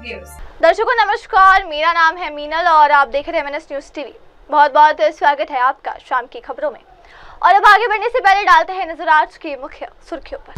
Viewers. दर्शकों नमस्कार, मेरा नाम है मीनल और आप देख रहे हैं MNS न्यूज टीवी। बहुत बहुत स्वागत है आपका शाम की खबरों में। और अब आगे बढ़ने से पहले डालते हैं नजर आज की मुख्य सुर्खियों पर।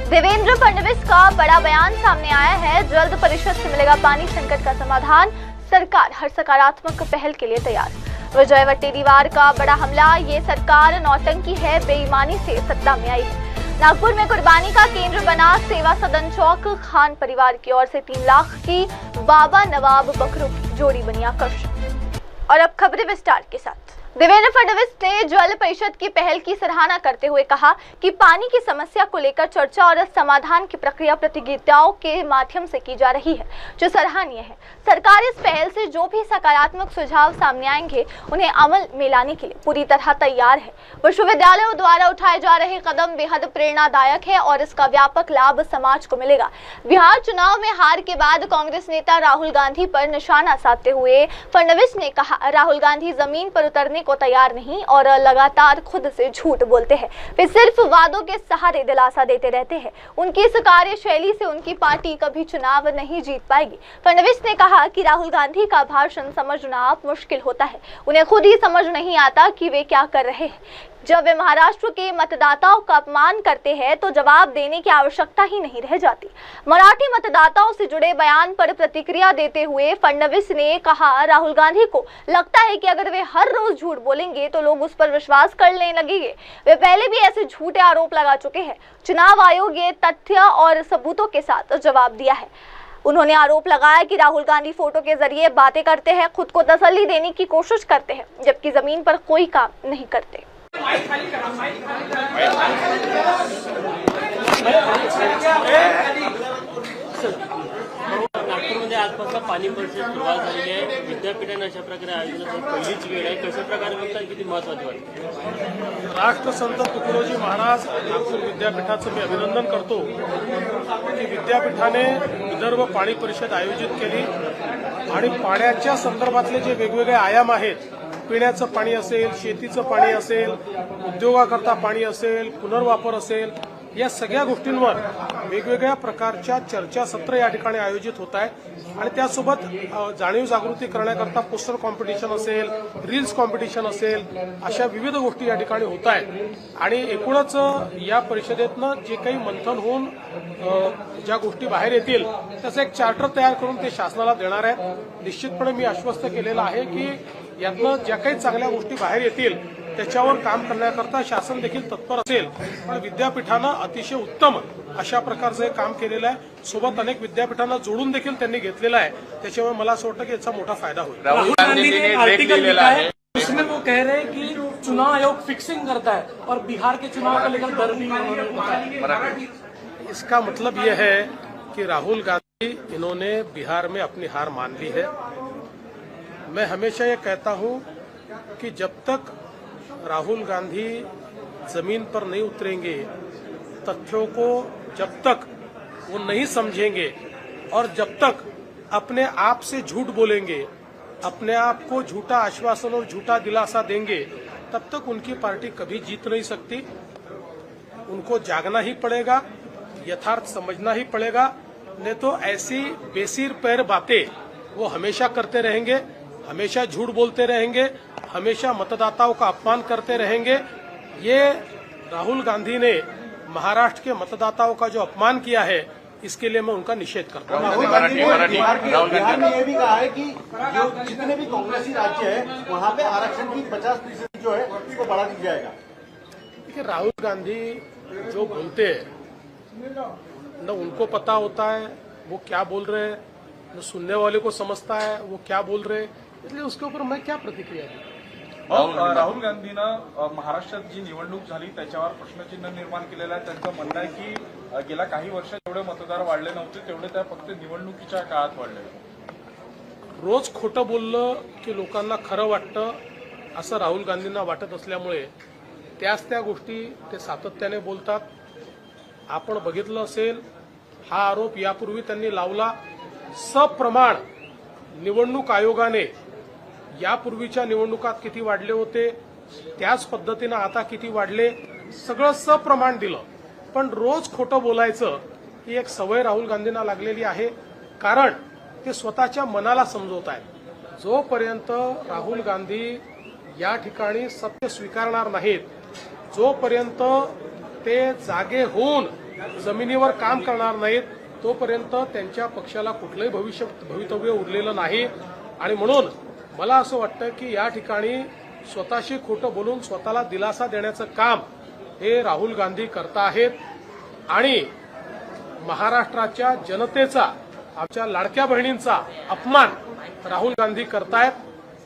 देवेंद्र फडणवीस का बड़ा बयान सामने आया है। जल्द परिषद से मिलेगा पानी संकट का समाधान, सरकार हर सकारात्मक पहल के लिए तैयार। विजय वट्टेटीवार का बड़ा हमला, ये सरकार नौटंकी है, बेईमानी से सत्ता में आई है। नागपुर में कुर्बानी का केंद्र बना सेवा सदन चौक, खान परिवार की ओर से 3 लाख की बाबा नवाब बकरों की जोड़ी बनी आकर्षण। और अब खबरें विस्तार के साथ। देवेंद्र फडणवीस ने जल परिषद की पहल की सराहना करते हुए कहा कि पानी की समस्या को लेकर चर्चा और समाधान की प्रक्रिया प्रतियोगिताओं के माध्यम से की जा रही है, जो सराहनीय है। सरकार इस पहल से जो भी सकारात्मक सुझाव सामने आएंगे उन्हें अमल में लाने के लिए पूरी तरह तैयार है। विश्वविद्यालयों द्वारा उठाए जा रहे कदम बेहद प्रेरणादायक है और इसका व्यापक लाभ समाज को मिलेगा। बिहार चुनाव में हार के बाद कांग्रेस नेता राहुल गांधी पर निशाना साधते हुए फडणवीस ने कहा, राहुल गांधी जमीन पर उतरने को तैयार नहीं और लगातार खुद से झूठ बोलते हैं। वे सिर्फ वादों के सहारे दिलासा देते रहते हैं। उनकी इस कार्यशैली से उनकी पार्टी कभी चुनाव नहीं जीत पाएगी। फडणवीस ने कहा कि राहुल गांधी का भाषण समझना मुश्किल होता है। उन्हें खुद ही समझ नहीं आता कि वे क्या कर रहे हैं। जब वे महाराष्ट्र के मतदाताओं का अपमान करते हैं तो जवाब देने की आवश्यकता ही नहीं रह जाती। मराठी मतदाताओं से जुड़े बयान पर प्रतिक्रिया देते हुए फडणवीस ने कहा, राहुल गांधी को लगता है कि अगर वे हर रोज झूठ बोलेंगे तो लोग उस पर विश्वास करने लगेंगे। वे पहले भी ऐसे झूठे आरोप लगा चुके हैं। चुनाव आयोग ये तथ्य और सबूतों के साथ जवाब दिया है। उन्होंने आरोप लगाया कि राहुल गांधी फोटो के जरिए बातें करते हैं, खुद को तसल्ली देने की कोशिश करते हैं, जबकि जमीन पर कोई काम नहीं करते। नागपूरमध्ये आजपासून पाणी परिषद सुरुवात झाली आहे। विद्यापीठाने अशा प्रकारे आयोजनाची पहिलीच वेळ आहे। कशा प्रकारे बघतात, किती महत्त्वाची वाटते? राष्ट्रसंत तुकडोजी महाराज नागपूर विद्यापीठाचं मी अभिनंदन करतो की विद्यापीठाने विदर्भ पाणी परिषद आयोजित केली आणि पाण्याच्या संदर्भातले जे वेगवेगळे आयाम आहेत, पिण्याचं पाणी असेल, शेतीचं पाणी असेल, उद्योगाकरता पाणी असेल, पुनर्वापर असेल, या सगळ्या गोष्टींवर वेगवेगळ्या प्रकारच्या चर्चासत्र या ठिकाणी आयोजित होत आहे आणि त्यासोबत जाणीव जागृती करण्याकरता पोस्टर कॉम्पिटिशन असेल, रील्स कॉम्पिटिशन असेल, अशा विविध गोष्टी या ठिकाणी होत आहेत। आणि एकूणच या परिषदेतनं जे काही मंथन होऊन ज्या गोष्टी बाहेर येतील त्याचं एक चार्टर तयार करून ते शासनाला देणार आहेत। निश्चितपणे मी आश्वस्त केलेलं आहे की यातनं ज्या काही चांगल्या गोष्टी बाहेर येतील त्याच्यावर काम करण्याकरता शासन देखील तत्पर असेल। पण विद्यापीठानं अतिशय उत्तम अशा प्रकारचं काम केलेलं आहे। सोबत अनेक विद्यापीठांना जोडून देखील त्यांनी घेतलेलं आहे। त्याच्यामुळे मला असं वाटतं की याचा मोठा फायदा होईल। राहुल गांधी ने आर्टिकल लिखा है, उसमें वो कह रहे हैं कि चुनाव आयोग फिक्सिंग करता है और बिहार के चुनाव को लेकर डर भी उन्होंने। इसका मतलब यह है कि राहुल गांधी इन्होंने बिहार में अपनी हार मान ली है। मैं हमेशा ये कहता हूं कि जब तक राहुल गांधी जमीन पर नहीं उतरेंगे, तथ्यों को जब तक वो नहीं समझेंगे और जब तक अपने आप से झूठ बोलेंगे, अपने आप को झूठा आश्वासन और झूठा दिलासा देंगे, तब तक उनकी पार्टी कभी जीत नहीं सकती। उनको जागना ही पड़ेगा, यथार्थ समझना ही पड़ेगा, नहीं तो ऐसी बेसिर पैर बातें वो हमेशा करते रहेंगे, हमेशा झूठ बोलते रहेंगे, हमेशा मतदाताओं का अपमान करते रहेंगे। ये राहुल गांधी ने महाराष्ट्र के मतदाताओं का जो अपमान किया है, इसके लिए मैं उनका निषेध करता हूं। राहुल गांधी ने बिहार में ये भी कहा है कि जो जितने भी कांग्रेसी राज्य है वहां पे आरक्षण की 50% जो है उसको बढ़ा दिया जाएगा। देखिए, राहुल गांधी जो बोलते हैं न उनको पता होता है वो क्या बोल रहे हैं, न सुनने वाले को समझता है वो क्या बोल रहे हैं, इसलिए उसके ऊपर मैं क्या प्रतिक्रिया दूं। राहुल गांधीनं महाराष्ट्रात जी निवडणूक झाली त्याच्यावर प्रश्नचिन्ह निर्माण केलेलं आहे। त्यांचं म्हणणं आहे की गेल्या काही वर्षात जेवढे मतदार वाढले नव्हते तेवढे त्या फक्त निवडणुकीच्या काळात वाढले। रोज खोटं बोललं की लोकांना खरं वाटतं असं राहुल गांधींना वाटत असल्यामुळे त्याच त्या गोष्टी ते सातत्याने बोलतात। आपण बघितलं असेल, हा आरोप यापूर्वी त्यांनी लावला। सप्रमाण निवडणूक आयोगाने यापूर्वीच्या निवडणुकात किती वाढले होते त्याच पद्धतीने आता किती वाढले सगळं सप्रमाण दिलं। पण रोज खोटं बोलायचं ही एक सवय राहुल गांधींना लागलेली आहे, कारण ते स्वतःच्या मनाला समजवत आहेत. जोपर्यंत राहुल गांधी या ठिकाणी सत्य स्वीकारणार नाहीत, जोपर्यंत ते जागे होऊन जमिनीवर काम करणार नाहीत, तोपर्यंत त्यांच्या पक्षाला कुठलंही भवितव्य उरलेलं नाही. आणि म्हणून मला असं वाटतं की या ठिकाणी स्वतःशी खोटं बोलून स्वतःला दिलासा देण्याचं काम हे राहुल गांधी करता आहेत. आणि महाराष्ट्राच्या जनतेचा, आमच्या लाडक्या बहिणींचा अपमान राहुल गांधी करतायत.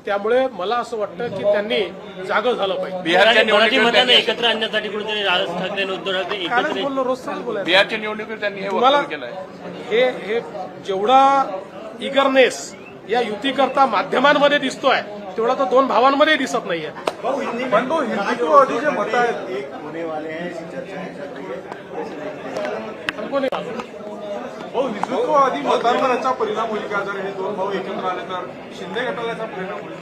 त्यामुळे मला असं वाटतं की त्यांनी जागं झालं पाहिजे. बिहारच्या निवडणुकीत एकत्र आणण्यासाठी कुठेतरी राज ठाकरे आणि उद्धव ठाकरे कालच एकत्र बोललो, रोज चालू बोलायचं. बिहारच्या निवडणुकीत त्यांनी हे तुम्हाला वक्तव्य केलंय. हे जेवढा इगरनेस या युतीकरता माध्यमांमध्ये दिसतोय, तेवढा तर दोन भावांमध्ये दिसत नाहीये. पण तो हिंदुत्ववादी जे मत आहेत, एक होने वाले हैं ऐसी चर्चा है. हमको नहीं हिंदुत्ववादी मतांवर याचा परिणाम होईल का? जर हे दोन भाऊ एकत्र आले तर शिंदे गटाला याचा परिणाम होईल.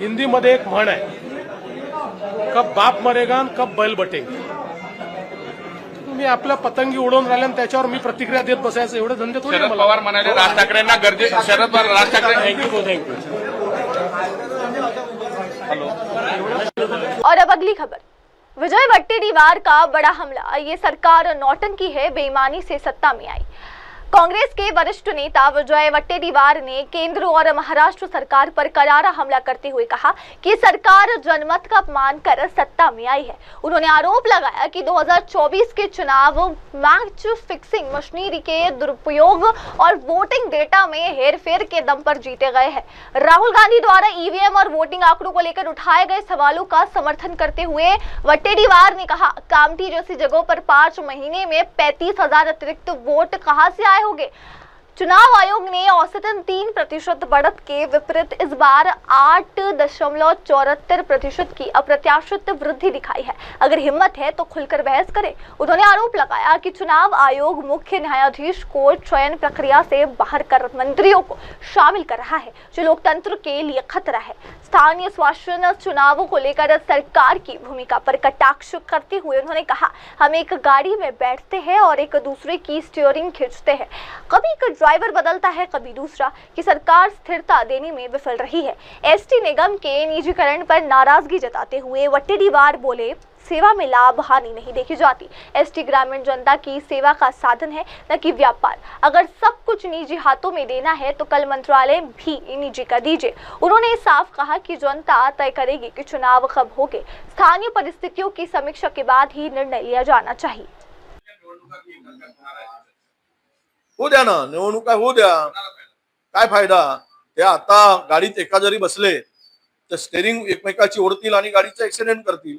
हिंदीमध्ये एक म्हण आहे, कब बाप मरेगा आणि कब बैल बटेगा. तुम्ही आपल्या पतंगी उडवून राहिल्या आणि त्याच्यावर मी प्रतिक्रिया देत बसायचं एवढे धंदे थोडे शरद मला. पवार म्हणाले राज ठाकरेंना शरद पवार राज ठाकरे और अब अगली खबर, विजय वट्टेटीवार का बड़ा हमला, ये सरकार नौटंकी है, बेईमानी से सत्ता में आई। कांग्रेस के वरिष्ठ नेता विजय वट्टेटीवार ने केंद्र और महाराष्ट्र सरकार पर करारा हमला करते हुए कहा कि सरकार जनमत का अपमान कर सत्ता में आई है। उन्होंने आरोप लगाया कि 2024 के चुनाव मैच फिक्सिंग मशीनरी के दुरुपयोग और वोटिंग डेटा में हेरफेर के दम पर जीते गए हैं। राहुल गांधी द्वारा ईवीएम और वोटिंग आंकड़ों को लेकर उठाए गए सवालों का समर्थन करते हुए वट्टेटीवार ने कहा, कामठी जैसी जगहों पर 5 महीने में 35,000 अतिरिक्त वोट कहां से आए होंगे। चुनाव आयोग ने औसतन 3% बढ़त के विपरीत इस बार 8.74% की अप्रत्याशित वृद्धि दिखाई है। अगर हिम्मत है तो खुलकर बहस करे। उन्होंने आरोप लगाया कि चुनाव आयोग मुख्य न्यायाधीश को चयन प्रक्रिया से बाहर कर मंत्रियों को शामिल कर रहा है, जो लोकतंत्र के लिए खतरा है। स्थानीय शासन चुनावों को लेकर सरकार की भूमिका पर कटाक्ष करते हुए उन्होंने कहा, हम एक गाड़ी में बैठते हैं और एक दूसरे की स्टीयरिंग खींचते हैं, कभी एक ड्राइवर बदलता है कभी दूसरा, कि सरकार स्थिरता देने में विफल रही है। एसटी निगम के निजीकरण पर नाराजगी जताते हुए वट्टेटीवार बोले, सेवा में लाभ हानि नहीं देखी जाती। एसटी ग्रामीण जनता की सेवा का साधन है, न कि व्यापार। अगर सब कुछ निजी हाथों में देना है तो कल मंत्रालय भी निजी कर दीजिए। उन्होंने साफ कहा कि जनता तय करेगी कि चुनाव कब होंगे। स्थानीय परिस्थितियों की समीक्षा के बाद ही निर्णय लिया जाना चाहिए। होऊ द्या ना, निवडणुका होऊ द्या, काय फायदा. ते आता गाडीत एका जरी बसले तर स्टेरिंग एकमेकाची ओढतील आणि गाडीचा ऍक्सिडेंट करतील.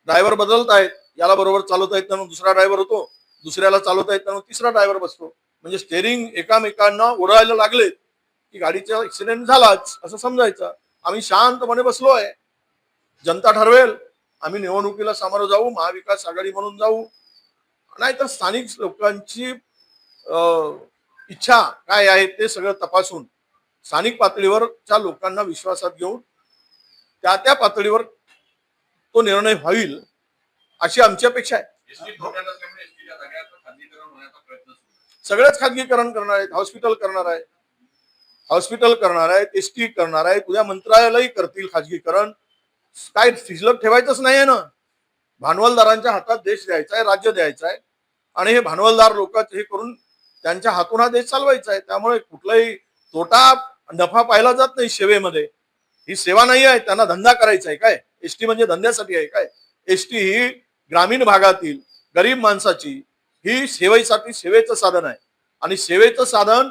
ड्रायव्हर बदलतायत, याला बरोबर चालवता येत नाही दुसरा ड्रायव्हर होतो, दुसऱ्याला चालवता येत नाही तिसरा ड्रायव्हर बसतो. म्हणजे स्टेरिंग एकामेकांना ओढायला लागले की गाडीचा ऍक्सिडेंट झालाच असं समजायचं. आम्ही शांतपणे बसलो आहे, जनता ठरवेल. आम्ही निवडणुकीला सामोरं जाऊ, महाविकास आघाडी म्हणून जाऊ, नाहीतर स्थानिक लोकांची इच्छा काय आहे ते सगळं तपासून स्थानिक पातळीवरच्या लोकांना विश्वासात घेऊन त्या पातळीवर तो निर्णय होईल अशी आमची अपेक्षा आहे. सगळेच खाजगीकरण करणार आहेत, हॉस्पिटल करणार आहेत, एसटी करणार आहेत, उद्या मंत्रालयही करतील खाजगीकरण. काय शिल्लक ठेवायचंच नाहीये ना. भांडवलदारांच्या हातात देश द्यायचा आहे, राज्य द्यायचं आहे आणि हे भांडवलदार लोक हे करून त्यांच्या हातून हा देश चालवायचा आहे. त्यामुळे कुठलाही तोटा नफा पाहिला जात नाही सेवेमध्ये. ही सेवा नाही आहे, त्यांना धंदा करायचा आहे. काय एसटी म्हणजे धंद्यासाठी आहे काय? एसटी ही ग्रामीण भागातील गरीब माणसाची ही सेवेसाठी सेवेचं साधन आहे आणि सेवेचं साधन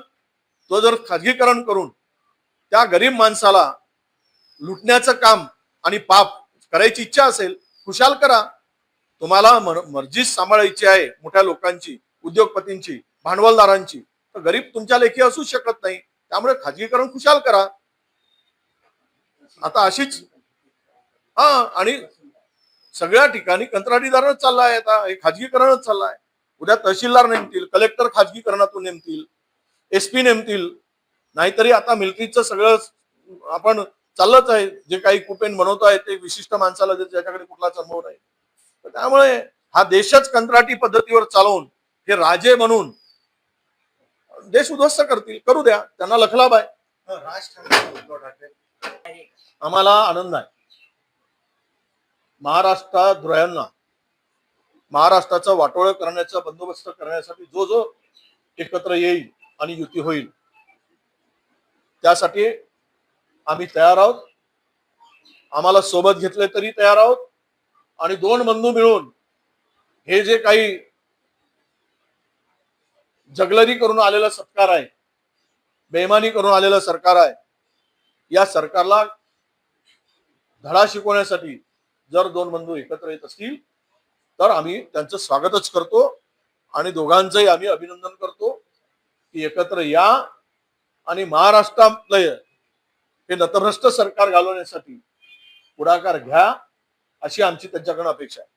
तो जर खाजगीकरण करून त्या गरीब माणसाला लुटण्याचं काम आणि पाप करायची इच्छा असेल, खुशाल करा. तुम्हाला मर्जी सांभाळायची आहे मोठ्या लोकांची, उद्योगपतींची, भांडवलदारांची, तर गरीब तुमच्या लेखी असू शकत नाही. त्यामुळे खाजगीकरण खुशाल करा. आता अशीच आणि सगळ्या ठिकाणी कंत्राटीदारच चाललाय. आता हे खाजगीकरणच चाललाय. उद्या तहसीलदार नेमतील, कलेक्टर खाजगीकरणातून नेमतील, एसपी नेमतील. नाहीतरी आता मिलिटरीचं सगळं आपण चाललंच आहे. जे काही कुपेन बनवतो आहे ते विशिष्ट माणसाला ज्याच्याकडे कुठलाच अनुभव नाही. त्यामुळे हा देशच कंत्राटी पद्धतीवर चालवून हे राजे म्हणून देश उद्ध्वस्त करतील, करू द्या, त्यांना लखलाभ आहे. राज ठाकरे उद्धव ठाकरे आम्हाला आनंद आहे. महाराष्ट्राद्रोह्यांना महाराष्ट्राचा वाटोळं करण्याचा बंदोबस्त करण्यासाठी जो जो एकत्र येईल आणि युती होईल त्यासाठी आम्ही तयार आहोत. आम्हाला सोबत घेतले तरी तयार आहोत. आणि दोन बंधू मिळून हे जे काही जगलरी करून आलेलं सरकार आहे, बेईमानी करून आलेलं सरकार आहे, या सरकारला धडा शिकवण्यासाठी जर दोन बंधू एकत्र येत असतील तर आम्ही त्यांचं स्वागतच करतो आणि दोघांचंही आम्ही अभिनंदन करतो की एकत्र या आणि महाराष्ट्रातलं हे नतभ्रष्ट सरकार घालवण्यासाठी पुढाकार घ्या, अशी आमची त्यांच्याकडून अपेक्षा आहे.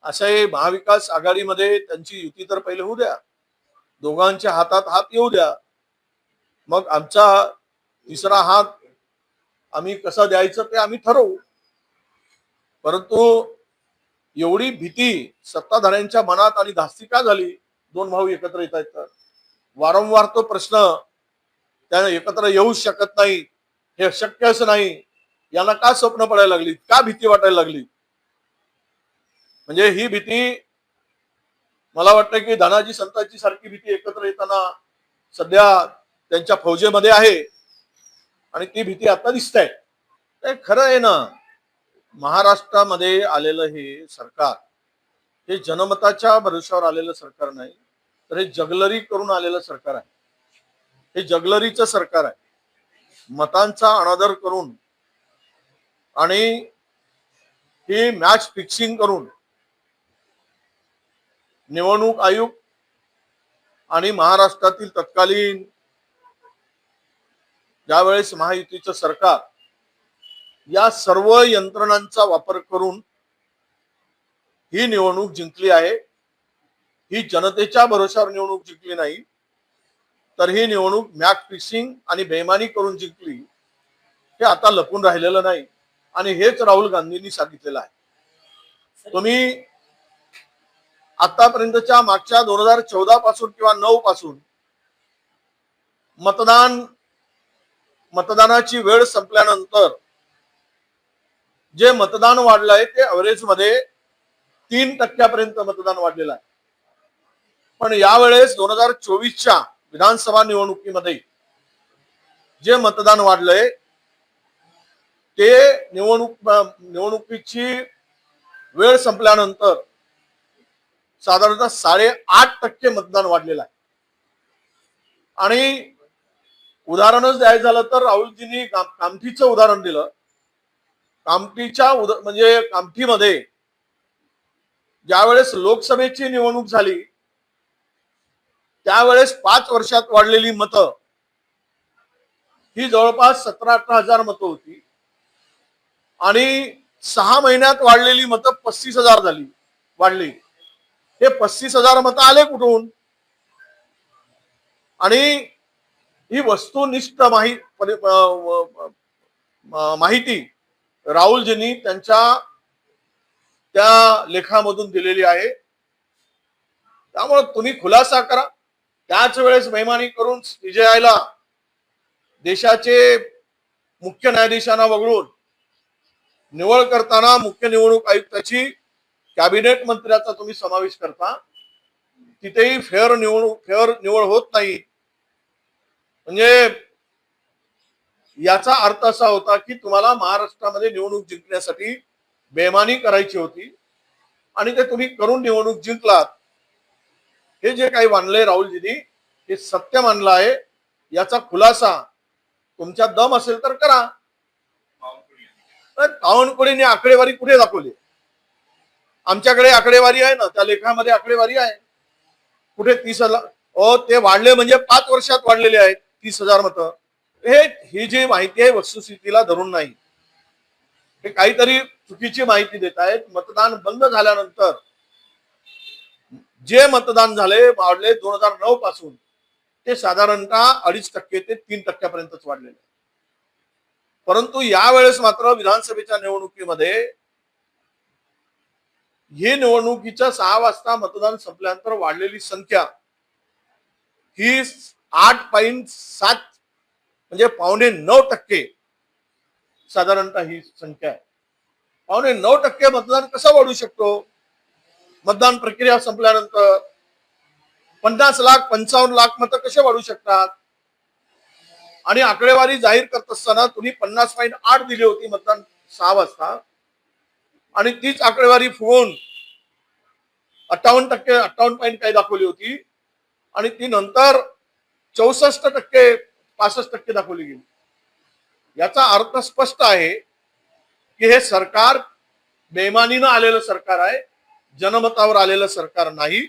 असं हे महाविकास आघाडीमध्ये त्यांची युती तर पहिले होऊ द्या, दोघांच्या हातात हात येऊ द्या, मग आमचा तिसरा हात आम्ही कसा द्यायचं ते आम्ही ठरवू. परंतु एवढी भीती सत्ताधाऱ्यांच्या मनात आणि धास्ती का झाली? दोन भाऊ एकत्र येत आहेत तर वारंवार तो प्रश्न, त्याने एकत्र येऊ शकत नाही, हे शक्यच नाही, यांना का स्वप्न पडायला लागली, का भीती वाटायला लागली? म्हणजे ही भीती मला वाटतं की धनाजी संतांची सारखी भीती एकत्र येताना सध्या त्यांच्या फौजेमध्ये आहे आणि ती भीती आता दिसत आहे. ते खरं आहे ना, महाराष्ट्रामध्ये आलेलं हे सरकार हे जनमताच्या भरोश्यावर आलेलं सरकार नाही, तर हे जगलरी करून आलेलं सरकार आहे. हे जगलरीचं सरकार आहे. मतांचा अनादर करून आणि ही मॅच फिक्सिंग करून निवडणूक आयोग आणि महाराष्ट्रातील तत्कालीन ज्यावेळेस महायुतीचं सरकार या सर्व यंत्रणांचा वापर करून ही निवडणूक जिंकली आहे. ही जनतेच्या भरोश्यावर निवडणूक जिंकली नाही, तर ही निवडणूक मॅच फिक्सिंग आणि बेईमानी करून जिंकली. हे आता लपून राहिलेलं नाही आणि हेच राहुल गांधींनी सांगितलेलं आहे. तुम्ही आतापर्यंतच्या मागच्या 2014 पासून किंवा 9 पासून मतदानाची वेळ संपल्यानंतर जे मतदान वाढलंय ते अव्हरेज मध्ये 3% मतदान वाढलेलं आहे. पण यावेळेस 2024च्या विधानसभा निवडणुकीमध्ये जे मतदान वाढलंय ते निवडणुकीची वेळ संपल्यानंतर साधारणतः 8.5% मतदान वाढलेलं आहे. आणि उदाहरणच द्यायचं झालं तर राहुलजींनी कामठीचं उदाहरण दिलं. म्हणजे कामठीमध्ये ज्यावेळेस लोकसभेची निवडणूक झाली त्यावेळेस 5 वर्षात वाढलेली मतं ही जवळपास 17-18 हजार मतं होती आणि 6 महिन्यात वाढलेली मतं 35,000 वाढली. हे 35,000 मतं आले कुठून? आणि ही वस्तुनिष्ठ माहिती राहुलजींनी त्यांच्या त्या लेखामधून दिलेली आहे. त्यामुळे तुम्ही खुलासा करा. त्याच वेळेस बेईमानी करून सीजेआयला देशाचे मुख्य न्यायाधीशांना वगळून निवड करताना मुख्य निवडणूक आयुक्ताची कॅबिनेट मंत्र्याचा तुम्ही समावेश करता, तिथेही फेअर निवड होत नाही. म्हणजे याचा अर्थ असा होता की तुम्हाला महाराष्ट्रामध्ये निवडणूक जिंकण्यासाठी बेईमानी करायची होती आणि ते तुम्ही करून निवडणूक जिंकलात. हे जे काही मानलंय राहुलजींनी हे सत्य मानलं आहे. याचा खुलासा तुमच्या दम असेल तर करा. बावनकुळेंनी आकडेवारी कुठे दाखवली? आमच्याकडे आकडेवारी आहे ना, त्या लेखामध्ये आकडेवारी आहे. कुठे 30,000? ते वाढले म्हणजे 5 वर्षात वाढलेले आहेत 30,000 मतं. ही जी माहिती आहे वस्तुस्थितीला धरून नाही, हे काहीतरी चुकीची माहिती देत आहेत. मतदान बंद झाल्यानंतर जे मतदान झाले वाढले 2009 पासून ते साधारणतः 2.5% ते 3% वाढलेले. परंतु यावेळेस मात्र विधानसभेच्या निवडणुकीमध्ये ही निवडणुकीच्या 6 वाजता मतदान संपल्यानंतर वाढलेली संख्या ही 8.7 म्हणजे 8.9% साधारणतः ही संख्या आहे. 8.9% मतदान कसं वाढू शकतो? मतदान प्रक्रिया संपल्यानंतर 50 लाख 55 लाख मतं कसे वाढू शकतात? आणि आकडेवारी जाहीर करत असताना तुम्ही 50.8 दिली होती मतदान 6 वाजता आणि तीच आकडेवारी फुगवून 58% 58 पॉईंट काही दाखवली होती आणि ती नंतर 64% 65% दाखवली गेली. याचा अर्थ स्पष्ट आहे की हे सरकार बेईमानीनं आलेलं सरकार आहे, जनमतावर आलेलं सरकार नाही.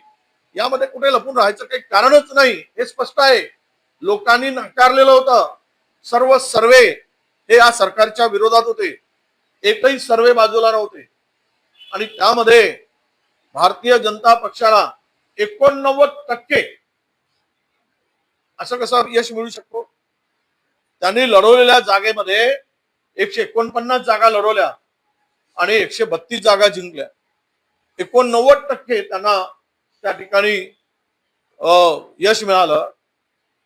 यामध्ये कुठे लपून राहायचं काही कारणच नाही, हे स्पष्ट आहे. लोकांनी नाकारलेलं होतं. सर्व सर्वे हे या सरकारच्या विरोधात होते, एकही सर्वे बाजूला नव्हते आणि त्यामध्ये भारतीय जनता पक्षाला 89% असं कसं यश मिळू शकतो? त्यांनी लढवलेल्या जागेमध्ये 149 जागा लढवल्या आणि 132 जागा जिंकल्या. 89% त्यांना त्या ठिकाणी यश मिळालं.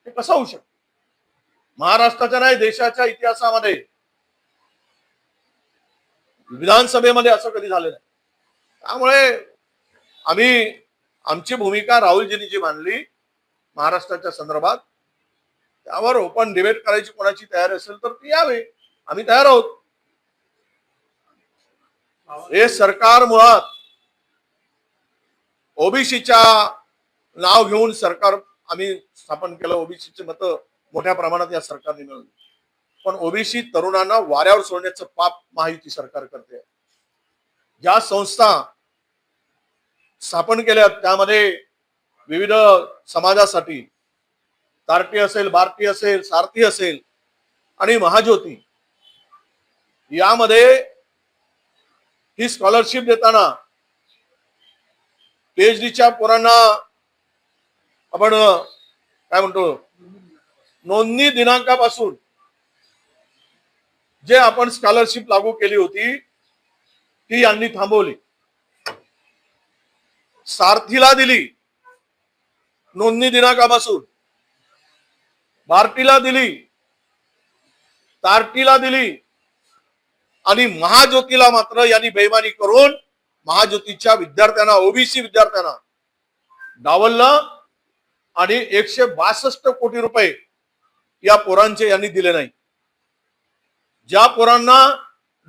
ते कसं होऊ शकतं? महाराष्ट्राच्या नाही देशाच्या इतिहासामध्ये विधानसभेमध्ये असं कधी झालं नाही. त्यामुळे आम्ही आमची भूमिका राहुलजींनी जी मांडली महाराष्ट्राच्या संदर्भात, त्यावर ओपन डिबेट करायची कोणाची तयारी असेल तर ती यावे, आम्ही तयार आहोत. हे सरकार मुळात ओबीसीच्या नाव घेऊन सरकार आम्ही स्थापन केलं. ओबीसीचे मतं मोठ्या प्रमाणात या सरकारने मिळवली, पण ओबीसी तरुणांना वाऱ्यावर सोडण्याचं पाप महायुती सरकार करते. ज्या संस्था स्थापन केल्या त्यामध्ये विविध समाजासाठी तारटी असेल, बार्टी असेल, सारथी असेल आणि महाज्योती, यामध्ये ही स्कॉलरशिप देताना पीएचडीच्या पोरांना आपण काय म्हणतो, नोंदणी दिनांकापासून जे आपण स्कॉलरशिप लागू केली होती ती यांनी थांबवली. सारथीला दिली नोंदणी दिनांकापासून, बार्टीला दिली, तार्टीला दिली आणि महाज्योतीला मात्र यांनी बेईमानी करून महाज्योतीच्या विद्यार्थ्यांना, ओबीसी विद्यार्थ्यांना डावललं आणि 162 कोटी रुपये या पोरांचे यांनी दिले नाही. ज्या पोरांना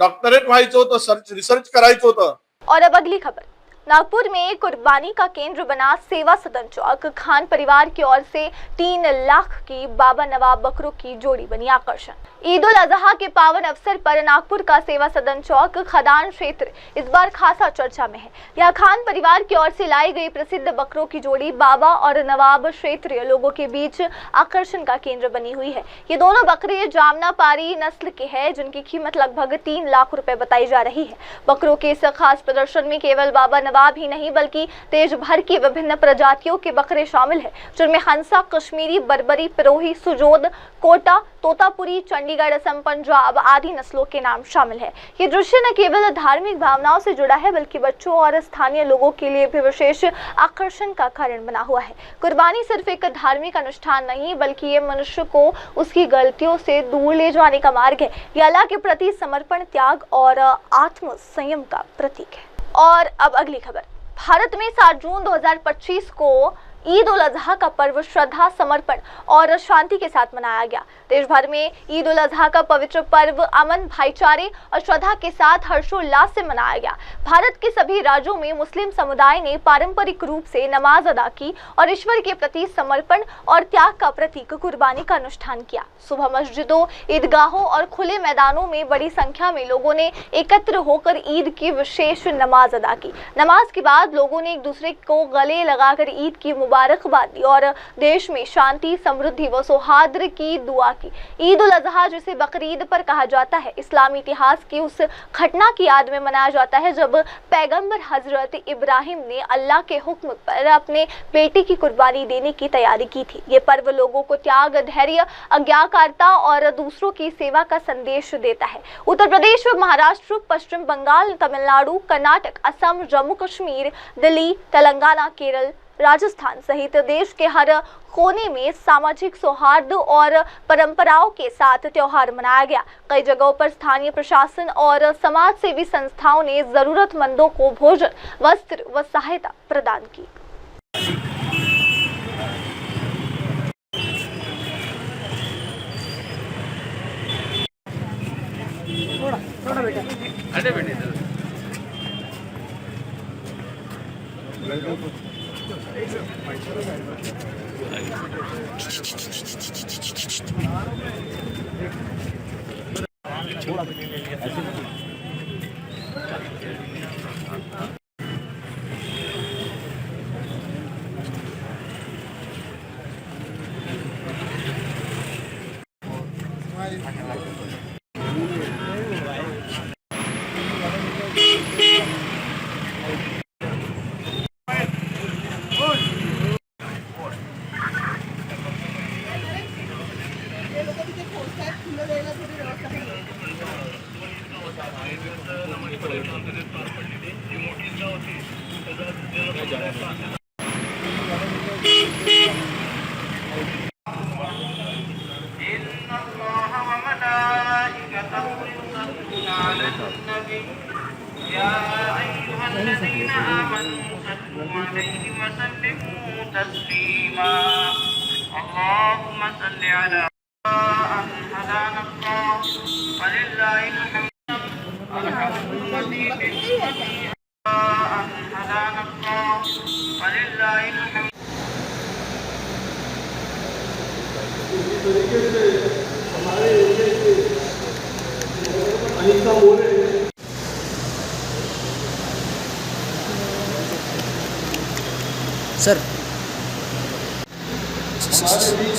डॉक्टरेट व्हायचं होतं, रिसर्च करायचं होतं. और अब अगली खबर, नागपुर में कुर्बानी का केंद्र बना सेवा सदन चौक। खान परिवार की ओर से 3 लाख की बाबा नवाब बकरों की जोड़ी बनी आकर्षण। ईद उल अजहा के पावन अवसर पर नागपुर का सेवा सदन चौक खदान क्षेत्र इस बार खासा चर्चा में है। यह खान परिवार की ओर से लाई गई प्रसिद्ध बकरों की जोड़ी बाबा और नवाब क्षेत्रीय लोगों के बीच आकर्षण का केंद्र बनी हुई है। ये दोनों बकरे जामनापारी नस्ल के हैं, जिनकी कीमत लगभग 3 लाख रुपए बताई जा रही है। बकरों के इस खास प्रदर्शन में केवल बाबा नवाब ही नहीं बल्कि देश भर की विभिन्न प्रजातियों के बकरे शामिल हैं, जिनमें हंसा, कश्मीरी, बर्बरी, पिरोही, सुजोद, कोटा, तोतापुरी, चंडीगढ़, असम, पंजाब आदि नस्लों के नाम शामिल है। ये दृश्य न केवल धार्मिक भावनाओं से जुड़ा है बल्कि बच्चों और स्थानीय लोगों के लिए भी विशेष आकर्षण का कारण बना हुआ है। कुर्बानी सिर्फ एक धार्मिक अनुष्ठान नहीं बल्कि ये मनुष्य को उसकी गलतियों से दूर ले जाने का मार्ग है। ये अल्लाह के प्रति समर्पण, त्याग और आत्म संयम का प्रतीक है। और अब अगली खबर, भारत में 7 जून 2025 को ईद उल अजहा का पर्व श्रद्धा, समर्पण और शांति के साथ मनाया गया। देश भर में ईद उल अजहा का पवित्र पर्व अमन, भाईचारे और श्रद्धा के साथ हर्षोल्लास से मनाया गया। भारत के सभी राज्यों में मुस्लिम समुदाय ने पारंपरिक रूप से नमाज अदा की और ईश्वर के प्रति समर्पण और त्याग का प्रतीक कुर्बानी का अनुष्ठान किया। सुबह मस्जिदों, ईदगाहों और खुले मैदानों में बड़ी संख्या में लोगों ने एकत्र होकर ईद की विशेष नमाज अदा की। नमाज के बाद लोगों ने एक दूसरे को गले लगाकर ईद की मुबारकबाद दी और देश में शांति, समृद्धि व सौहार्द की दुआ की। ईद उल अजहा, जिसे बकरीद पर कहा जाता है, इस्लामी इतिहास की उस घटना की याद में मनाया जाता है जब पैगंबर हजरत इब्राहिम ने अल्लाह के हुक्म पर अपने बेटे की कुर्बानी देने की तैयारी की थी। ये पर्व लोगों को त्याग, धैर्य, आज्ञाकारिता और दूसरों की सेवा का संदेश देता है। उत्तर प्रदेश, महाराष्ट्र, पश्चिम बंगाल, तमिलनाडु, कर्नाटक, असम, जम्मू कश्मीर, दिल्ली, तेलंगाना, केरल, राजस्थान सहित देश के हर कोने में सामाजिक सौहार्द और परंपराओं के साथ त्योहार मनाया गया। कई जगहों पर स्थानीय प्रशासन और समाज सेवी संस्थाओं ने जरूरतमंदों को भोजन, वस्त्र व सहायता प्रदान की।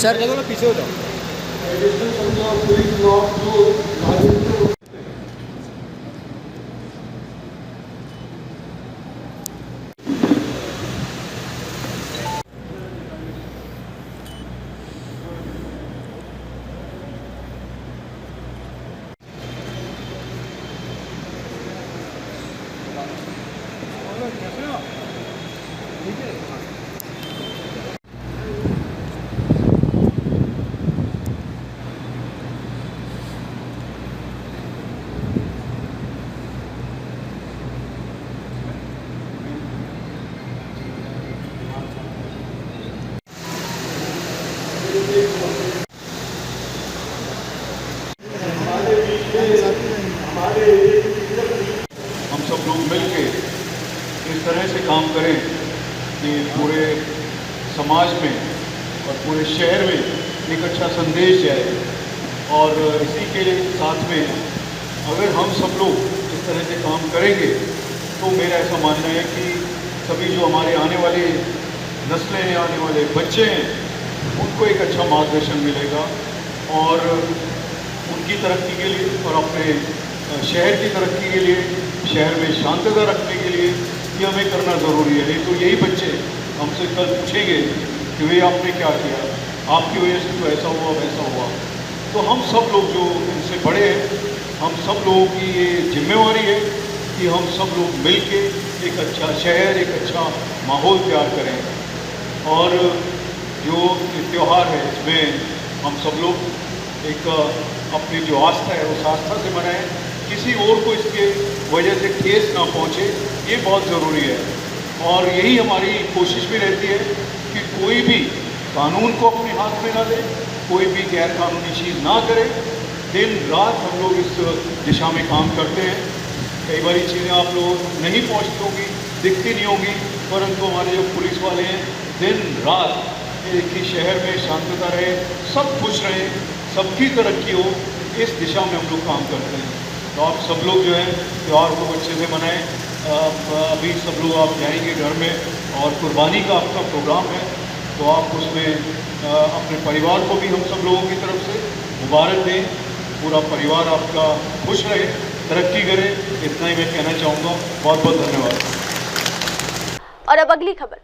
सर देखो ना पीछे हो जाओ। हम सब लोग मिलके इस तरह से काम करें कि पूरे समाज में और पूरे शहर में एक अच्छा संदेश जाए। और इसी के साथ में अगर हम सब लोग इस तरह से काम करेंगे तो मेरा ऐसा मानना है कि सभी जो हमारे आने वाली नस्लें हैं, आने वाले बच्चे हैं, उनको एक अच्छा मार्गदर्शन मिलेगा और उनकी तरक्की के लिए और अपने शहर की तरक्की के लिए, शहर में शांतता रखने के लिए ये हमें करना ज़रूरी है। नहीं तो यही बच्चे हमसे कल पूछेंगे कि वे आपने क्या किया, आपकी वजह से तो ऐसा हुआ वैसा हुआ। तो हम सब लोग जो इनसे बड़े हैं, हम सब लोगों की ये जिम्मेवारी है कि हम सब लोग मिल के एक अच्छा शहर, एक अच्छा माहौल तैयार करें। और जो त्यौहार है इसमें हम सब लोग एक अपनी जो आस्था है उस आस्था से मनाएं, किसी और को इसके वजह से ठेस ना पहुंचे, ये बहुत ज़रूरी है। और यही हमारी कोशिश भी रहती है कि कोई भी कानून को अपने हाथ में ना ले, कोई भी गैर कानूनी चीज़ ना करे। दिन रात हम लोग इस दिशा में काम करते हैं। कई बार चीज़ें आप लोग नहीं पहुँचती होंगी, दिखती नहीं होंगी, परंतु हमारे जो पुलिस वाले हैं दिन रात एक ही शहर में शांतता रहे, सब खुश रहे, सबकी तरक्की हो, इस दिशा में हम लोग काम करते हैं। तो आप सब लोग जो है त्यौहार को अच्छे से मनाएं। अभी सब लोग आप जाएंगे घर में और कुर्बानी का आपका प्रोग्राम है, तो आप उसमें अपने परिवार को भी हम सब लोगों की तरफ से मुबारक दें। पूरा परिवार आपका खुश रहे, तरक्की करे, इतना ही मैं कहना चाहूँगा। बहुत बहुत धन्यवाद। और अब अगली खबर,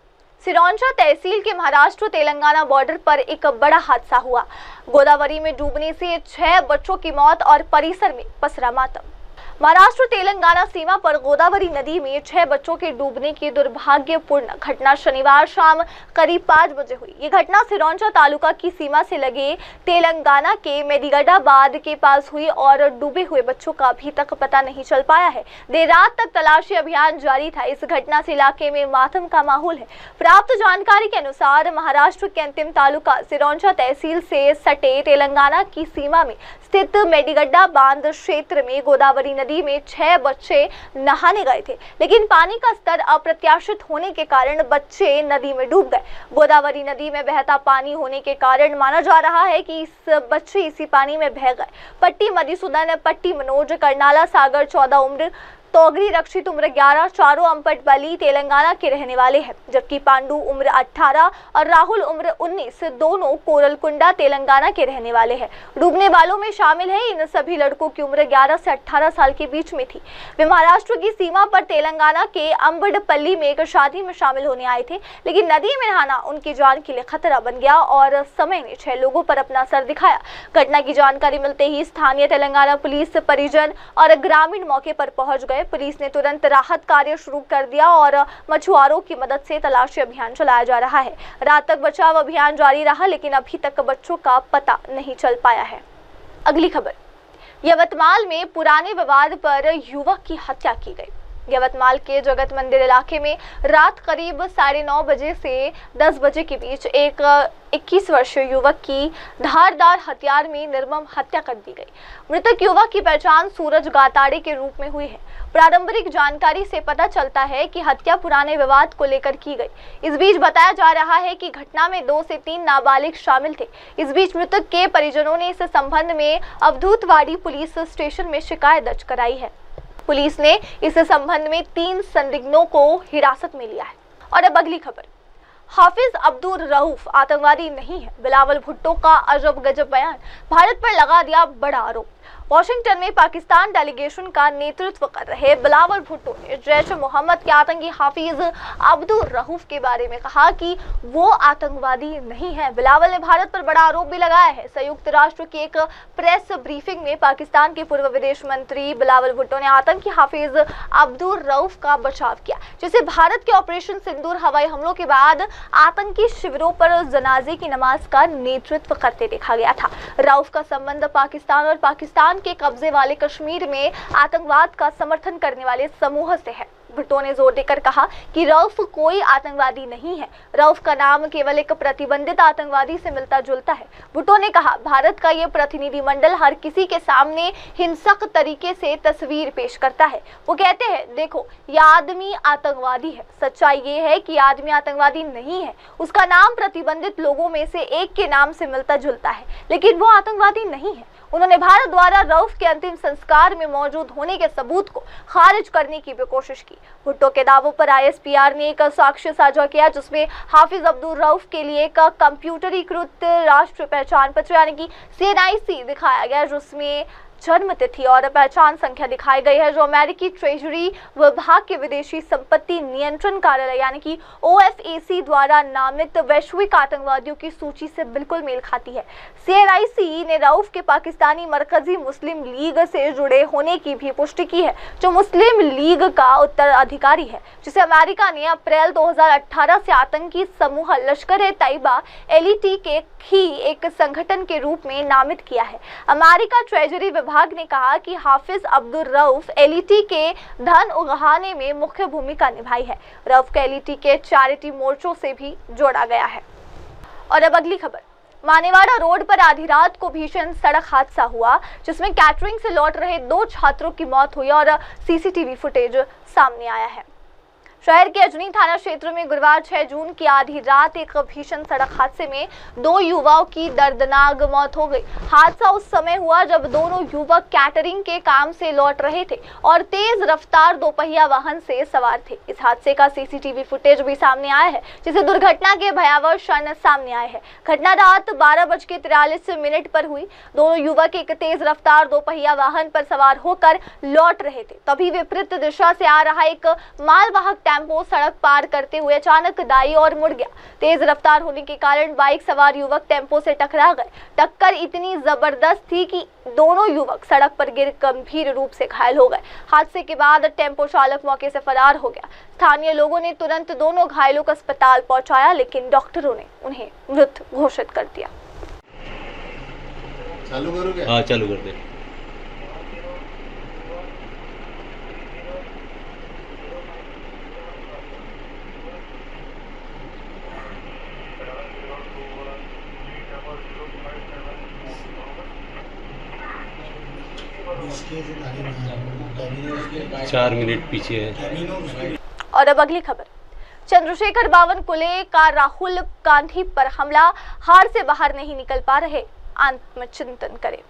सिरोंचा तहसील के महाराष्ट्र तेलंगाना बॉर्डर पर एक बड़ा हादसा हुआ। गोदावरी में डूबने से 6 बच्चों की मौत और परिसर में पसरा मातम। महाराष्ट्र तेलंगाना सीमा पर गोदावरी नदी में 6 बच्चों के डूबने की दुर्भाग्यपूर्ण घटना शनिवार शाम करीब 5 बजे हुई। ये घटना सिरोंचा तालुका की सीमा से लगे तेलंगाना के मेदिगड्डाबाद के पास हुई और डूबे हुए बच्चों का अभी तक पता नहीं चल पाया है। देर रात तक तलाशी अभियान जारी था। इस घटना से इलाके में मातम का माहौल है। प्राप्त जानकारी के अनुसार महाराष्ट्र के अंतिम तालुका सिरोंचा तहसील से सटे तेलंगाना की सीमा में स्थित मेदिगड्डा बांध क्षेत्र में गोदावरी नदी में 6 बच्चे नहाने गए थे, लेकिन पानी का स्तर अप्रत्याशित होने के कारण बच्चे नदी में डूब गए। गोदावरी नदी में बहता पानी होने के कारण माना जा रहा है कि बच्चे इसी पानी में बह गए। पट्टी मधुसूदन, पट्टी मनोज, करनाला सागर 14 उम्र, तोगरी रक्षित उम्र 11, चारों अम्पट बली तेलंगाना के रहने वाले हैं, जबकि पांडु उम्र 18 और राहुल उम्र 19 दोनों कोरलकुंडा तेलंगाना के रहने वाले हैं। डूबने वालों में शामिल है इन सभी लड़कों की उम्र 11 से 18 साल के बीच में थी। वे महाराष्ट्र की सीमा पर तेलंगाना के अम्बडपल्ली में एक शादी में शामिल होने आए थे, लेकिन नदी में नहाना उनकी जान के लिए खतरा बन गया और समय ने 6 लोगों पर अपना असर दिखाया। घटना की जानकारी मिलते ही स्थानीय तेलंगाना पुलिस, परिजन और ग्रामीण मौके पर पहुंच गए। पुलिस ने तुरंत राहत कार्य शुरू कर दिया और मछुआरों की मदद से तलाशी अभियान चलाया जा रहा है। रात तक बचाव अभियान जारी रहा, लेकिन अभी तक बच्चों का पता नहीं चल पाया है। अगली खबर, यवतमाल में पुराने विवाद पर युवक की हत्या की गई। यवतमाल के जगत मंदिर इलाके में रात करीब 9:30 बजे से 10 बजे के बीच एक 21 वर्षीय युवक की धारदार हथियार में निर्मम हत्या कर दी गई। मृतक युवक की पहचान सूरज गाताड़े के रूप में हुई है। प्रारंभिक जानकारी से पता चलता है कि हत्या पुराने विवाद को लेकर की गई। इस बीच बताया जा रहा है कि घटना में 2 से 3 नाबालिग शामिल थे। इस बीच मृतक के परिजनों ने इस संबंध में अवधूतवाड़ी पुलिस स्टेशन में शिकायत दर्ज कराई है। पुलिस ने इस संबंध में 3 संदिग्धों को हिरासत में लिया है। और अब अगली खबर, हाफिज अब्दुल रऊफ आतंकवादी नहीं है, बिलावल भुट्टो का अजब गजब बयान, भारत पर लगा दिया बड़ा आरोप। वॉशिंगटन में पाकिस्तान डेलीगेशन का नेतृत्व कर रहे बिलावल भुट्टो ने जैश मोहम्मद के आतंकी हाफिज अब्दुल रऊफ के बारे में कहा कि वो आतंकवादी नहीं है। बिलावल ने भारत पर बड़ा आरोप भी लगाया है। संयुक्त राष्ट्र की एक प्रेस ब्रीफिंग में पाकिस्तान के पूर्व विदेश मंत्री बिलावल भुट्टो ने आतंकी हाफिज अब्दुल रऊफ का बचाव किया, जिसे भारत के ऑपरेशन सिंदूर हवाई हमलों के बाद आतंकी शिविरों पर जनाजे की नमाज का नेतृत्व करते देखा गया था। रऊफ का संबंध पाकिस्तान और पाकिस्तान के कब्जे वाले कश्मीर में आतंकवाद का समर्थन करने वाले समूह से है। भुट्टो ने जोर देकर कहा कि रऊफ कोई आतंकवादी नहीं है। रऊफ का नाम केवल एक प्रतिबंधित आतंकवादी से मिलता जुलता है। भुट्टो ने कहा, भारत का ये प्रतिनिधिमंडल हर किसी के सामने हिंसक तरीके से तस्वीर पेश करता है। वो कहते हैं, देखो ये आदमी आतंकवादी है। सच्चाई ये है कि आदमी आतंकवादी नहीं है। उसका नाम प्रतिबंधित लोगों में से एक के नाम से मिलता जुलता है, लेकिन वो आतंकवादी नहीं है। उन्होंने भारत द्वारा रऊफ के अंतिम संस्कार में मौजूद होने के सबूत को खारिज करने की भी कोशिश की। भुट्टो के दावों पर ISPR ने एक साक्ष्य साझा किया, जिसमें हाफिज अब्दुल रऊफ के लिए एक कंप्यूटरीकृत राष्ट्रीय पहचान पत्र यानी कि CNIC दिखाया गया, जिसमें जन्म तिथि और पहचान संख्या दिखाई गई है, जो अमेरिकी ट्रेजरी विभाग के विदेशी संपत्ति नियंत्रण कार्यालय यानी कि OFAC द्वारा नामित वैश्विक आतंकवादियों की सूची से बिल्कुल मेल खाती है। CNIC ने रऊफ के पाकिस्तानी मरकजी मुस्लिम लीग से जुड़े होने की भी पुष्टि की है, जो मुस्लिम लीग का उत्तराधिकारी है, जिसे अमेरिका ने अप्रैल 2018 से आतंकी समूह लश्कर-ए-तैयबा LET के ही एक संगठन के रूप में नामित किया है। अमेरिका ट्रेजरी विभाग ने कहा कि हाफिज अब्दुल रऊफ LET के धन उगाहने में मुख्य भूमिका निभाई है। रऊफ का LET के चैरिटी मोर्चों से भी जोड़ा गया है। और अब अगली खबर, मानेवाड़ा रोड पर आधी रात को भीषण सड़क हादसा हुआ, जिसमें कैटरिंग से लौट रहे 2 छात्रों की मौत हुई और CCTV फुटेज सामने आया है। शहर के अजनी थाना क्षेत्र में गुरुवार 6 जून की आधी रात एक भीषण सड़क हादसे में 2 युवाओं की दर्दनाक मौत हो गई। हादसा उस समय हुआ जब दोनों युवक कैटरिंग के काम से लौट रहे थे और तेज रफ्तार दोपहिया वाहन से सवार थे। इस हादसे का सीसीटीवी फुटेज भी सामने आया है, जिससे दुर्घटना के भयावह क्षण सामने आए हैं। घटना रात 12:43 पर हुई। दोनों युवक एक तेज रफ्तार दोपहिया वाहन पर सवार होकर लौट रहे थे, तभी विपरीत दिशा से आ रहा एक मालवाहक टेम्पो सड़क पार करते हुए अचानक दाईं ओर मुड़ गया। तेज रफ्तार होने के कारण बाइक सवार युवक टेम्पो से टकरा गए। टक्कर इतनी जबरदस्त थी कि दोनों युवक सड़क पर गिर गंभीर रूप से घायल हो गए। हादसे के बाद टेम्पो चालक मौके से फरार हो गया। स्थानीय लोगों ने तुरंत दोनों घायलों को अस्पताल पहुंचाया, लेकिन डॉक्टरों ने उन्हें मृत घोषित कर दिया। चालू करो क्या? हाँ चालू कर दे। चार मिनट पीछे है। और अब अगली खबर। चंद्रशेखर बावनकुले का राहुल गांधी पर हमला, हार से बाहर नहीं निकल पा रहे, आत्मचिंतन करें।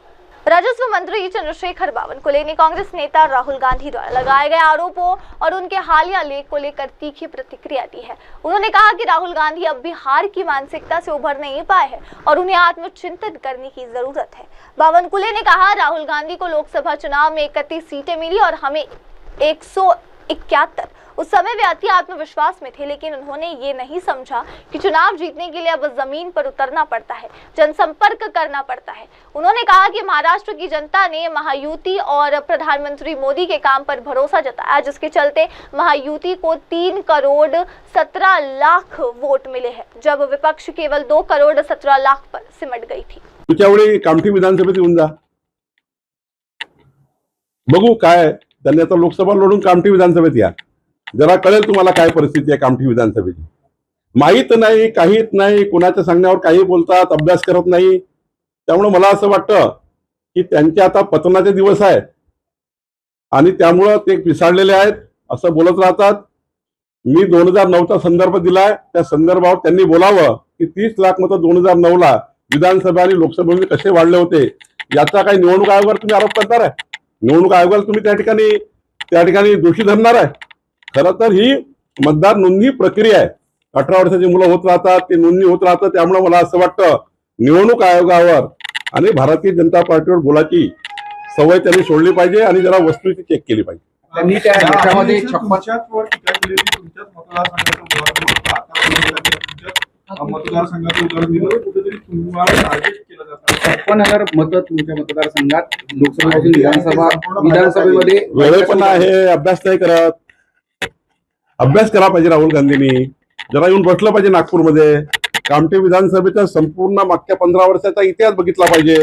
राजस्व मंत्री चंद्रशेखर बावनकुले ने कांग्रेस नेता राहुल गांधी द्वारा लगाए गए आरोपों और उनके हालिया लेख को लेकर तीखी प्रतिक्रिया दी है। उन्होंने कहा कि राहुल गांधी अब भी हार की मानसिकता से उभर नहीं पाए हैं और उन्हें आत्मचिंतन करने की जरूरत है। बावनकुले ने कहा, राहुल गांधी को लोकसभा चुनाव में 31 सीटें मिली और हमें 171। उस समय वे अति आत्मविश्वास में थे, लेकिन उन्होंने ये नहीं समझा कि चुनाव जीतने के लिए अब जमीन पर उतरना पड़ता है, जनसंपर्क करना पड़ता है। उन्होंने कहा कि महाराष्ट्र की जनता ने महायुति और प्रधानमंत्री मोदी के काम पर भरोसा जताया, जिसके चलते महायुति को 3 करोड़ 17 लाख वोट मिले हैं, जब विपक्ष केवल 2 करोड़ 17 लाख पर सिमट गई थी। त्यावेळी कामठी विधानसभेत येऊन जा, बघू काय त्यांनी आता लोकसभा लढून कामठी विधानसभेत या, जरा कळेल तुम्हाला काय परिस्थिती आहे कामठी विधानसभेची। माहीत नाही, काहीच नाही, कुणाच्या सांगण्यावर काही बोलतात, अभ्यास करत नाही। त्यामुळे मला असं वाटतं की त्यांचे आता पतनाचे दिवस आहेत आणि त्यामुळे ते पिसाळलेले आहेत, असं बोलत राहतात। मी 2009चा संदर्भ दिलाय, त्या संदर्भावर त्यांनी बोलावं की 30 लाख मतं 2009ला विधानसभा आणि लोकसभेमध्ये कसे वाढले होते, याचा काही निवडणूक आयोगावर तुम्ही आरोप करणार आहे? निवडणूक आयोगाला तुम्ही त्या ठिकाणी दोषी धरणार आहे? खरं तर ही मतदार नोंदणी प्रक्रिया आहे। 18 वर्षाची मुलं होत राहतात, ते नोंदणी होत राहतं। त्यामुळे मला असं वाटतं निवडणूक आयोगावर आणि भारतीय जनता पार्टीवर बोलाची सवय त्यांनी सोडली पाहिजे आणि जरा वस्तुस्थिती चेक केली पाहिजे। त्यांनी त्या देशामध्ये पण अगर मतं तुमच्या मतदारसंघात लोकसभेपासून विधानसभेमध्ये वेळेपण आहे, अभ्यास नाही करत। अभ्यास करा पाहिजे राहुल गांधींनी, जरा येऊन बसलं पाहिजे नागपूरमध्ये। कामठी विधानसभेचा संपूर्ण मागच्या 15 वर्षाचा इतिहास बघितला पाहिजे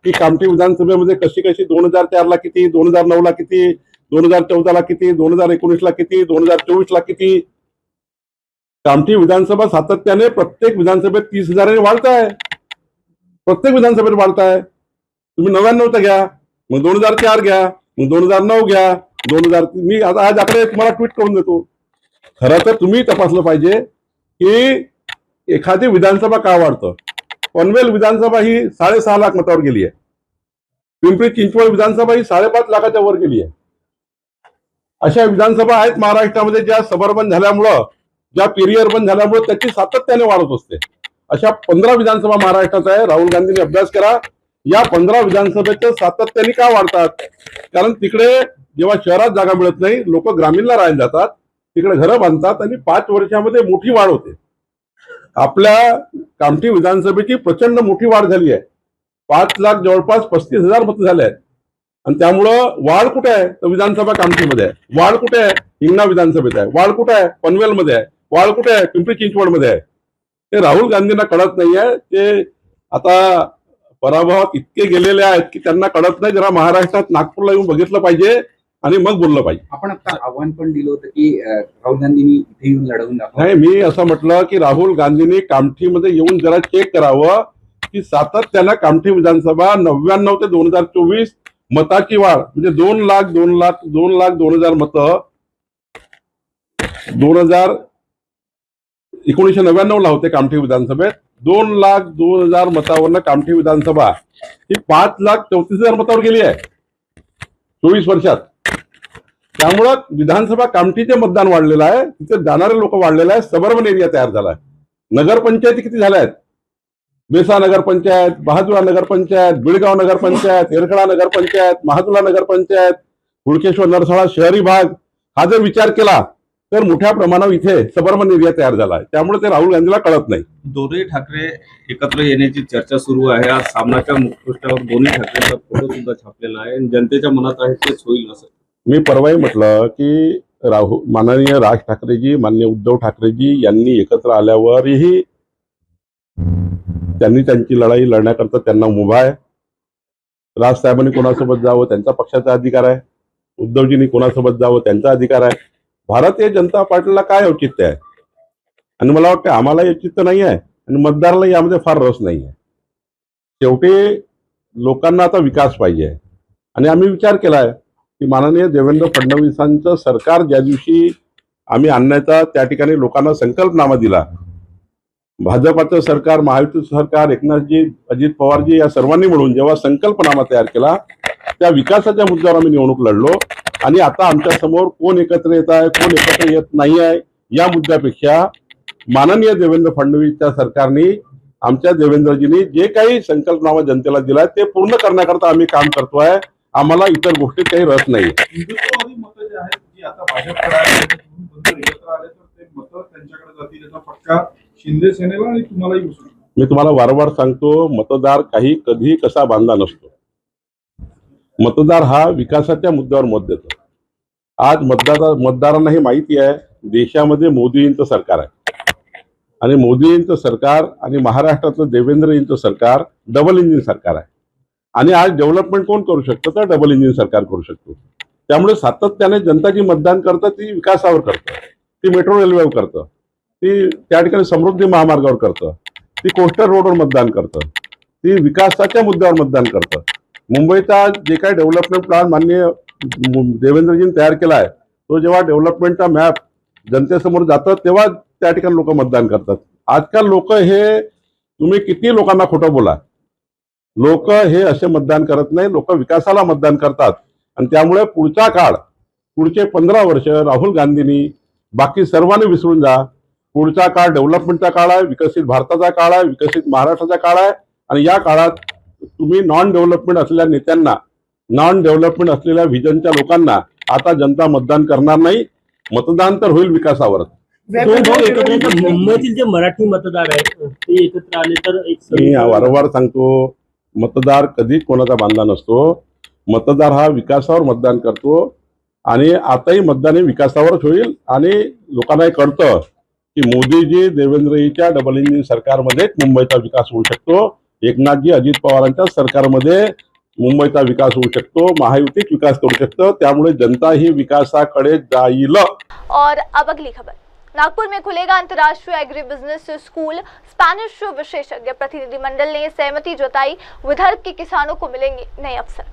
की कामठी विधानसभेमध्ये कशी 2004 ला किती, 2009 ला किती, 2014 ला किती, 2019 ला किती, 2024 ला किती। कामठी विधानसभा सातत्याने प्रत्येक विधानसभेत 30,000 वाढत आहे, प्रत्येक विधानसभेत वाढत आहे। तुम्ही 99 घ्या, मग 2004 घ्या, मग 2009 घ्या, 2000। मी आज आकडे तुम्हाला ट्विट करून देतो। खरं तर तुम्ही तपासलं पाहिजे की एखादी विधानसभा का वाढतं। पनवेल विधानसभा ही 6.5 लाख मतावर गेली आहे, पिंपरी चिंचवड विधानसभा ही 5.5 लाखाच्या वर गेली आहे। अशा विधानसभा आहेत महाराष्ट्रामध्ये ज्या सबअर्बन झाल्यामुळं, ज्या पेरिअर्बन झाल्यामुळे त्याची सातत्याने वाढत असते। अशा 15 विधानसभा महाराष्ट्रात आहे। राहुल गांधींनी अभ्यास करा, या 15 विधानसभेचे सातत्याने का वाढतात? कारण तिकडे जेव्हा शहरात जागा मिळत नाही, लोक ग्रामीणला राहायला जातात, तिकडे घरं बांधतात आणि 5 वर्षामध्ये मोठी वाढ होते। आपल्या कामठी विधानसभेची प्रचंड मोठी वाढ झाली आहे। 5 लाख जवळपास 35,000 मतं झाले आहेत आणि त्यामुळं वाढ कुठे आहे? तर विधानसभा कामठीमध्ये आहे। वाढ कुठे आहे? हिंगणा विधानसभेत आहे। वाढ कुठे आहे? पनवेलमध्ये आहे। वाढ कुठे आहे? पिंपरी चिंचवडमध्ये आहे। ते राहुल गांधींना कळत नाहीये। ते आता पराभवात इतके गेलेले आहेत की त्यांना कळत नाही। जरा महाराष्ट्रात नागपूरला येऊन बघितलं पाहिजे आणि मग बोललं पाहिजे। आपण आता आव्हान पण दिलं होतं की राहुल गांधींनी इथे येऊन लढवून दाखवा। नाही, मी असं म्हटलं की राहुल गांधींनी कामठीमध्ये येऊन जरा चेक करावं की सातत्यानं कामठी विधानसभा 99 ते 2024 मताची वाढ म्हणजे 2 लाख 2,000 मतं 1999 होते कामठी विधानसभेत. 2,02,000 मतावरनं कामठी विधानसभा ही 5,34,000 मतावर गेली आहे 24 वर्षात. त्यामुळं विधानसभा कामठीचे मतदान वाढलेलं आहे, तिथे जाणारे लोक वाढलेले आहे. सबर्बन एरिया तयार झाला आहे. नगरपंचायती किती झाल्या आहेत? बेसा नगरपंचायत, बहादुरा नगरपंचायत, बिळगाव नगरपंचायत, एरखडा नगरपंचायत, महादुला नगरपंचायत, हुडकेश्वर नरसाळा शहरी भाग हा जर विचार केला तर मोठ्या प्रमाणावर इथे सबर्बन एरिया तयार झाला आहे. त्यामुळे ते राहुल गांधीला कळत नाही. दोन्ही ठाकरे एकत्र येण्याची चर्चा सुरू आहे. आज सामनाच्या मुखपृष्ठावर दोन्ही ठाकरेंचा फोटो सुद्धा छापलेला आहे. जनतेच्या मनात आहे तेच होईल असं मी परवाही म्हटलं की माननीय राज ठाकरेजी, माननीय उद्धव ठाकरेजी यांनी एकत्र आल्यावरही त्यांनी त्यांची लढाई लढण्याकरता त्यांना उभा आहे. राजसाहेबांनी कोणासोबत जावं त्यांचा पक्षाचा अधिकार आहे, उद्धवजींनी कोणासोबत जावं त्यांचा अधिकार आहे. भारतीय जनता पार्टीला काय औचित्य आहे? आणि मला वाटतं आम्हाला औचित्य नाही आहे आणि मतदाराला यामध्ये फार रस नाही आहे. शेवटी लोकांना आता विकास पाहिजे आहे आणि आम्ही विचार केला आहे की माननीय देवेंद्र फडणवीसांचं सरकार ज्या दिवशी आम्ही आणण्याचा त्या ठिकाणी लोकांना संकल्पनामा दिला, भाजपाचं सरकार, महायुतीचं सरकार, एकनाथजी, अजित पवारजी या सर्वांनी मिळून जेव्हा संकल्पनामा तयार केला त्या विकासाच्या मुद्द्यावर आम्ही निवडणूक लढलो. आणि आता आमच्या समोर कोण एकत्र येत आहे, कोण एकत्र येत नाही आहे या मुद्द्यापेक्षा माननीय देवेंद्र फडणवीसच्या सरकारने, आमच्या देवेंद्रजींनी जे काही संकल्पनामा जनतेला दिलाय ते पूर्ण करण्याकरता आम्ही काम करतोय. आम्हाला इतर गोष्टीत काही रस नाही. हिंदुत्ववादी मतं जे आहेत जी आता भाजपकडे आहेत, एकत्र आले तर ते मतं त्यांच्याकडे जातील याचा फटका शिंदे सेनेला आणि तुम्हालाही बसू. मी तुम्हाला वारंवार सांगतो, मतदार काही कधी कसा बांधला नसतो. मतदार हा विकासाच्या मुद्द्यावर मत देतो. आज मतदारांना हे माहिती आहे देशामध्ये मोदींचं सरकार आहे आणि मोदींचं सरकार आणि महाराष्ट्रातलं देवेंद्रजींचं सरकार डबल इंजिन सरकार आहे. आणि आज डेव्हलपमेंट कोण करू शकतं? तर डबल इंजिन सरकार करू शकतो. त्यामुळे सातत्याने जनता जी मतदान करतं ती विकासावर करतं, ती मेट्रो रेल्वेवर करतं, ती त्या ठिकाणी समृद्धी महामार्गावर करतं, ती कोस्टल रोडवर मतदान करतं, ती विकासाच्या मुद्द्यावर मतदान करतं. मुंबईचा जे काही डेव्हलपमेंट प्लॅन माननीय देवेंद्रजींनी तयार केला आहे तो जेव्हा डेव्हलपमेंटचा मॅप जनतेसमोर जातं तेव्हा त्या ठिकाणी लोक मतदान करतात. आजकाल लोक हे तुम्ही किती लोकांना खोटं बोला, लोक हे असे मतदान करत नाही. लोक विकासाला मतदान करतात आणि त्यामुळे पुढचा काळ, पुढचे 15 वर्ष राहुल गांधींनी बाकी सर्वांनी विसरून जा. पुढचा काळ डेव्हलपमेंटचा काळ आहे, विकसित भारताचा काळ आहे, विकसित महाराष्ट्राचा काळ आहे. आणि या काळात तुम्ही नॉन डेव्हलपमेंट असलेल्या नेत्यांना, नॉन डेव्हलपमेंट असलेल्या व्हिजनच्या लोकांना आता जनता मतदान करणार नाही. मतदान तर होईल विकासावर. मुंबईतील जे मराठी मतदार आहेत ते एकत्र आले तर मी वारंवार सांगतो, मतदार कधीच कोणाचा बांधला नसतो. मतदार हा विकासावर मतदान करतो आणि आताही मतदान हे विकासावरच होईल. आणि लोकांना हे कळतं की मोदीजी, देवेंद्रजीच्या डबल इंजिन सरकारमध्येच मुंबईचा विकास होऊ शकतो. एकनाथजी, अजित पवारांच्या सरकारमध्ये मुंबईचा विकास होऊ शकतो, महायुतीत विकास करू शकतो. त्यामुळे जनता ही विकासाकडे जाईल. और अब अगली खबर, नागपुर में खुलेगा अंतर्राष्ट्रीय एग्री बिजनेस स्कूल। स्पेनिश विशेषज्ञ प्रतिनिधिमंडल ने सहमति जताई, विदर्भ के किसानों को मिलेंगे नए अवसर।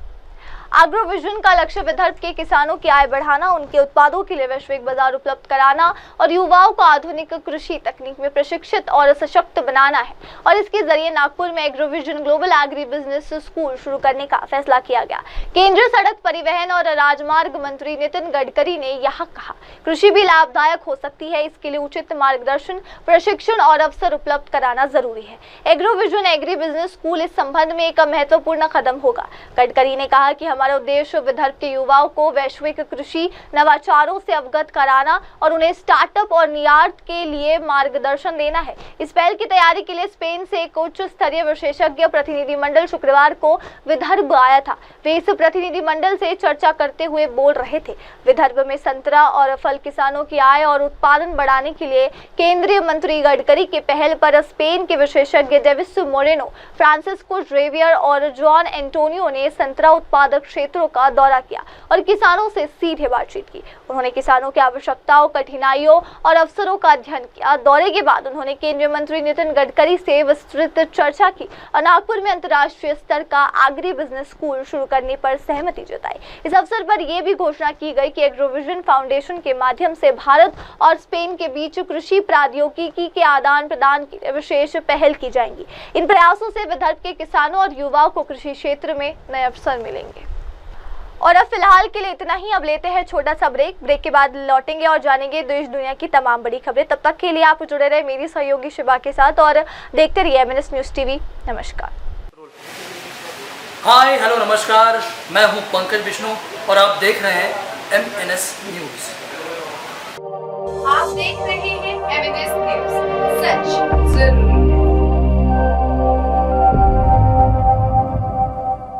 एग्रो विजन का लक्ष्य विदर्भ के किसानों की आय बढ़ाना, उनके उत्पादों के लिए वैश्विक बाजार उपलब्ध कराना और युवाओं को आधुनिक कृषि तकनीक में प्रशिक्षित और सशक्त बनाना है। और इसके जरिए नागपुर में agro vision global agree business school शुरू करने का फैसला किया गया। केंद्रीय सड़क परिवहन और राजमार्ग मंत्री नितिन गडकरी ने यहाँ कहा, कृषि भी लाभदायक हो सकती है, इसके लिए उचित मार्गदर्शन, प्रशिक्षण और अवसर उपलब्ध कराना जरूरी है। Agro vision agri business school इस संबंध में एक महत्वपूर्ण कदम होगा। गडकरी ने कहा कि हमारा उद्देश्य विदर्भ के युवाओं को वैश्विक कृषि नवाचारों से अवगत कराना और उन्हें स्टार्टअप और निर्यात के लिए मार्गदर्शन देना है। इस पहल की तैयारी के लिए स्पेन से एक उच्च स्तरीय विशेषज्ञ प्रतिनिधिमंडल शुक्रवार को विदर्भ आया था। वे इस प्रतिनिधिमंडल से चर्चा करते हुए बोल रहे थे। विदर्भ में संतरा और फल किसानों की आय और उत्पादन बढ़ाने के लिए केंद्रीय मंत्री गडकरी के पहल पर स्पेन के विशेषज्ञ डेविस मोरेनो, फ्रांसिस्को ड्रेवियर और जॉन एंटोनियो ने संतरा उत्पादक क्षेत्रों का दौरा किया और किसानों से सीधे बातचीत की। उन्होंने किसानों की आवश्यकताओं, कठिनाइयों और अवसरों का अध्ययन किया। दौरे के बाद उन्होंने केंद्रीय मंत्री नितिन गडकरी से विस्तृत चर्चा की और नागपुर में अंतर्राष्ट्रीय स्तर का एग्री बिजनेस स्कूल शुरू करने पर सहमति जताई। इस अवसर पर यह भी घोषणा की गई कि एग्रोविजन फाउंडेशन के माध्यम से भारत और स्पेन के बीच कृषि प्रौद्योगिकी के आदान प्रदान के लिए विशेष पहल की जाएंगी। इन प्रयासों से विदर्भ के किसानों और युवाओं को कृषि क्षेत्र में नए अवसर मिलेंगे। और अब फिलहाल के लिए इतना ही। अब लेते हैं छोटा सा ब्रेक के बाद लौटेंगे और जानेंगे देश दुनिया की तमाम बड़ी खबरें। तब तक के लिए आप जुड़े रहे मेरी सहयोगी शिवा के साथ और देखते रहिए MNS न्यूज TV। नमस्कार। हाय हेलो नमस्कार, मैं हूं पंकज विष्णु और आप देख रहे हैं MNS न्यूज। आप देख रहे हैं MNS न्यूज, सच जरूर।